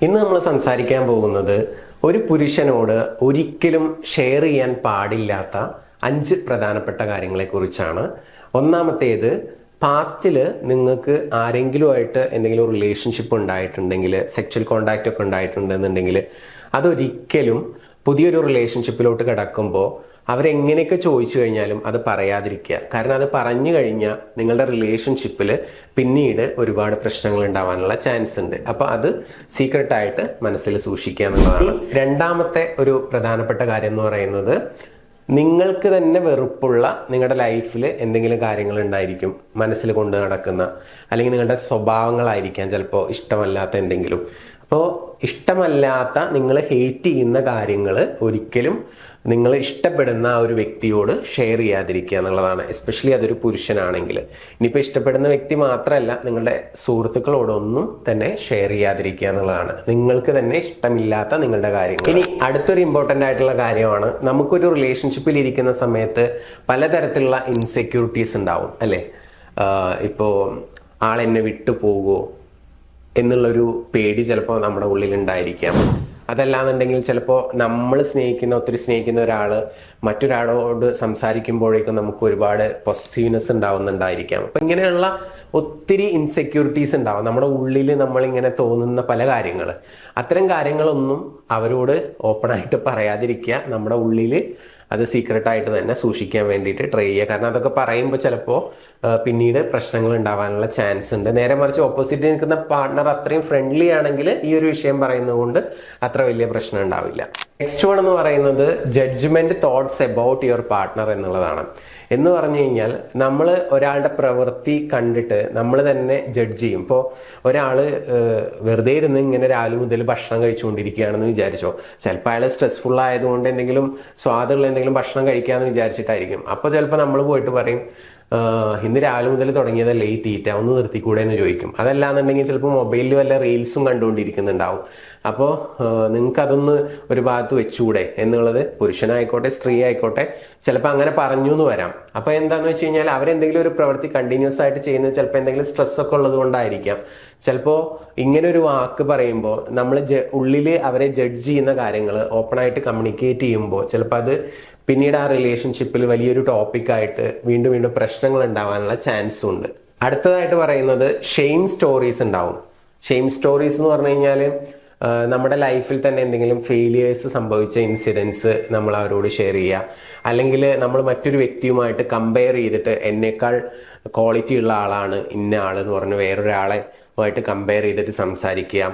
ഇന്ന് നമ്മൾ സംസാരിക്കാൻ പോകുന്നത് ഒരു പുരുഷനോട് ഒരിക്കലും ഷെയർ ചെയ്യാൻ പാടില്ലാത്ത 5 പ്രധാനപ്പെട്ട കാര്യങ്ങളെക്കുറിച്ചാണ്. ഒന്നാമത്തേത്, പാസ്റ്റിൽ നിങ്ങൾക്ക് ആരെങ്കിലുമായിട്ട് എന്തെങ്കിലും റിലേഷൻഷിപ്പ് ഉണ്ടായിട്ടുണ്ടെങ്കിൽ, സെക്ഷൽ കോണ്ടാക്റ്റ് ഒക്കെ ഉണ്ടായിട്ടുണ്ടെന്നുണ്ടെങ്കിൽ അതൊരിക്കലും പുതിയൊരു റിലേഷൻഷിപ്പിലോട്ട് കിടക്കുമ്പോൾ അവരെങ്ങനെയൊക്കെ ചോദിച്ചു കഴിഞ്ഞാലും അത് പറയാതിരിക്കുക. കാരണം അത് പറഞ്ഞു കഴിഞ്ഞാൽ നിങ്ങളുടെ റിലേഷൻഷിപ്പിൽ പിന്നീട് ഒരുപാട് പ്രശ്നങ്ങൾ ഉണ്ടാവാനുള്ള ചാൻസ് ഉണ്ട്. അപ്പോൾ അത് സീക്രട്ടായിട്ട് മനസ്സിൽ സൂക്ഷിക്കുക എന്നുള്ളതാണ്. രണ്ടാമത്തെ ഒരു പ്രധാനപ്പെട്ട കാര്യം എന്ന് പറയുന്നത്, നിങ്ങൾക്ക് തന്നെ വെറുപ്പുള്ള നിങ്ങളുടെ ലൈഫിൽ എന്തെങ്കിലും കാര്യങ്ങൾ ഉണ്ടായിരിക്കും മനസ്സിൽ കൊണ്ട് നടക്കുന്ന, അല്ലെങ്കിൽ നിങ്ങളുടെ സ്വഭാവങ്ങളായിരിക്കാം ചിലപ്പോൾ ഇഷ്ടമല്ലാത്ത എന്തെങ്കിലും. അപ്പോൾ ഇഷ്ടമല്ലാത്ത, നിങ്ങൾ ഹേറ്റ് ചെയ്യുന്ന കാര്യങ്ങൾ ഒരിക്കലും നിങ്ങൾ ഇഷ്ടപ്പെടുന്ന ആ ഒരു വ്യക്തിയോട് ഷെയർ ചെയ്യാതിരിക്കുക എന്നുള്ളതാണ്. എസ്പെഷ്യലി അതൊരു പുരുഷനാണെങ്കിൽ. ഇനിയിപ്പോൾ ഇഷ്ടപ്പെടുന്ന വ്യക്തി മാത്രമല്ല, നിങ്ങളുടെ സുഹൃത്തുക്കളോടൊന്നും തന്നെ ഷെയർ ചെയ്യാതിരിക്കുക എന്നുള്ളതാണ്. നിങ്ങൾക്ക് തന്നെ ഇഷ്ടമില്ലാത്ത നിങ്ങളുടെ കാര്യങ്ങൾ. ഇനി അടുത്തൊരു ഇമ്പോർട്ടൻ്റ് ആയിട്ടുള്ള കാര്യമാണ്, നമുക്കൊരു റിലേഷൻഷിപ്പിൽ ഇരിക്കുന്ന സമയത്ത് പലതരത്തിലുള്ള ഇൻസെക്യൂരിറ്റീസ് ഉണ്ടാവും, അല്ലേ? ഇപ്പോൾ ആളെന്നെ വിട്ടു പോകുമോ എന്നുള്ളൊരു പേടി ചിലപ്പോൾ നമ്മുടെ ഉള്ളിൽ ഉണ്ടായിരിക്കാം. അതല്ലാന്നുണ്ടെങ്കിൽ ചിലപ്പോൾ നമ്മൾ ഒത്തിരി സ്നേഹിക്കുന്ന ഒരാൾ മറ്റൊരാളോട് സംസാരിക്കുമ്പോഴേക്കും നമുക്ക് ഒരുപാട് പോസസീവ്നെസ് ഉണ്ടാവുന്നുണ്ടായിരിക്കാം. അപ്പം ഇങ്ങനെയുള്ള ഒത്തിരി ഇൻസെക്യൂരിറ്റീസ് ഉണ്ടാവും നമ്മുടെ ഉള്ളിൽ. നമ്മളിങ്ങനെ തോന്നുന്ന പല കാര്യങ്ങൾ, അത്തരം കാര്യങ്ങളൊന്നും അവരോട് ഓപ്പണായിട്ട് പറയാതിരിക്കുക. നമ്മുടെ ഉള്ളിൽ അത് സീക്രട്ടായിട്ട് തന്നെ സൂക്ഷിക്കാൻ വേണ്ടിയിട്ട് ട്രൈ ചെയ്യുക. കാരണം അതൊക്കെ പറയുമ്പോൾ ചിലപ്പോൾ പിന്നീട് പ്രശ്നങ്ങൾ ഉണ്ടാവാനുള്ള ചാൻസ് ഉണ്ട്. നേരെ മറിച്ച് ഓപ്പോസിറ്റ് നിൽക്കുന്ന പാർട്ട്ണർ അത്രയും ഫ്രണ്ട്ലി ആണെങ്കിൽ ഈ ഒരു വിഷയം പറയുന്നത് കൊണ്ട് അത്ര വലിയ പ്രശ്നം ഉണ്ടാവില്ല. നെക്സ്റ്റ് വൺ എന്ന് പറയുന്നത്, judgement thoughts about your partner എന്നുള്ളതാണ്. എന്ന് പറഞ്ഞു കഴിഞ്ഞാൽ നമ്മൾ ഒരാളുടെ പ്രവൃത്തി കണ്ടിട്ട് നമ്മൾ തന്നെ ജഡ്ജ് ചെയ്യും. ഇപ്പോൾ ഒരാൾ വെറുതെ ഇരുന്ന് ഇങ്ങനെ രാവിലെ മുതൽ ഭക്ഷണം കഴിച്ചുകൊണ്ടിരിക്കുകയാണെന്ന് വിചാരിച്ചോ, ചിലപ്പോൾ അയാൾ സ്ട്രെസ്ഫുൾ ആയതുകൊണ്ട് എന്തെങ്കിലും സ്വാദുള്ള എന്തെങ്കിലും ഭക്ഷണം കഴിക്കാമെന്ന് വിചാരിച്ചിട്ടായിരിക്കും. അപ്പോൾ ചിലപ്പോൾ നമ്മൾ പോയിട്ട് പറയും, ഇന്ന് രാവിലെ മുതൽ തുടങ്ങിയതല്ലേ ഈ തീറ്റ, ഒന്ന് നിർത്തിക്കൂടെ എന്ന് ചോദിക്കും. അതല്ലാന്നുണ്ടെങ്കിൽ ചിലപ്പോൾ മൊബൈലിൽ വല്ല റീൽസും കണ്ടുകൊണ്ടിരിക്കുന്നുണ്ടാവും. അപ്പോൾ നിങ്ങൾക്ക് അതൊന്ന് ഒരു ഭാഗത്ത് വെച്ചുകൂടെ എന്നുള്ളത്, പുരുഷനായിക്കോട്ടെ സ്ത്രീ ആയിക്കോട്ടെ, ചിലപ്പോൾ അങ്ങനെ പറഞ്ഞു എന്ന് വരാം. അപ്പോൾ എന്താണെന്ന് വെച്ച് കഴിഞ്ഞാൽ അവരെന്തെങ്കിലും ഒരു പ്രവൃത്തി കണ്ടിന്യൂസ് ആയിട്ട് ചെയ്യുന്നത് ചിലപ്പോൾ എന്തെങ്കിലും സ്ട്രെസ് ഒക്കെ ഉള്ളത് കൊണ്ടായിരിക്കാം. ചിലപ്പോൾ ഇങ്ങനെ ഒരു വാക്ക് പറയുമ്പോൾ നമ്മൾ ഉള്ളിൽ അവരെ ജഡ്ജ് ചെയ്യുന്ന കാര്യങ്ങൾ ഓപ്പണായിട്ട് കമ്മ്യൂണിക്കേറ്റ് ചെയ്യുമ്പോൾ ചിലപ്പോൾ അത് പിന്നീട് ആ റിലേഷൻഷിപ്പിൽ വലിയൊരു ടോപ്പിക്കായിട്ട് വീണ്ടും വീണ്ടും പ്രശ്നങ്ങൾ ഉണ്ടാവാനുള്ള ചാൻസും ഉണ്ട്. അടുത്തതായിട്ട് പറയുന്നത്, ഷെയിം സ്റ്റോറീസ് ഉണ്ടാവും. ഷെയിം സ്റ്റോറീസ് എന്ന് പറഞ്ഞു കഴിഞ്ഞാൽ നമ്മുടെ ലൈഫിൽ തന്നെ എന്തെങ്കിലും ഫെയിലിയേഴ്സ് സംഭവിച്ച ഇൻസിഡൻസ് നമ്മൾ അവരോട് ഷെയർ ചെയ്യുക, അല്ലെങ്കിൽ നമ്മൾ മറ്റൊരു വ്യക്തിയുമായിട്ട് കമ്പയർ ചെയ്തിട്ട് എന്നേക്കാൾ ക്വാളിറ്റി ഉള്ള ആളാണ് ഇന്ന ആൾ എന്ന് പറഞ്ഞ് വേറൊരാളെ കമ്പയർ ചെയ്തിട്ട് സംസാരിക്കുക.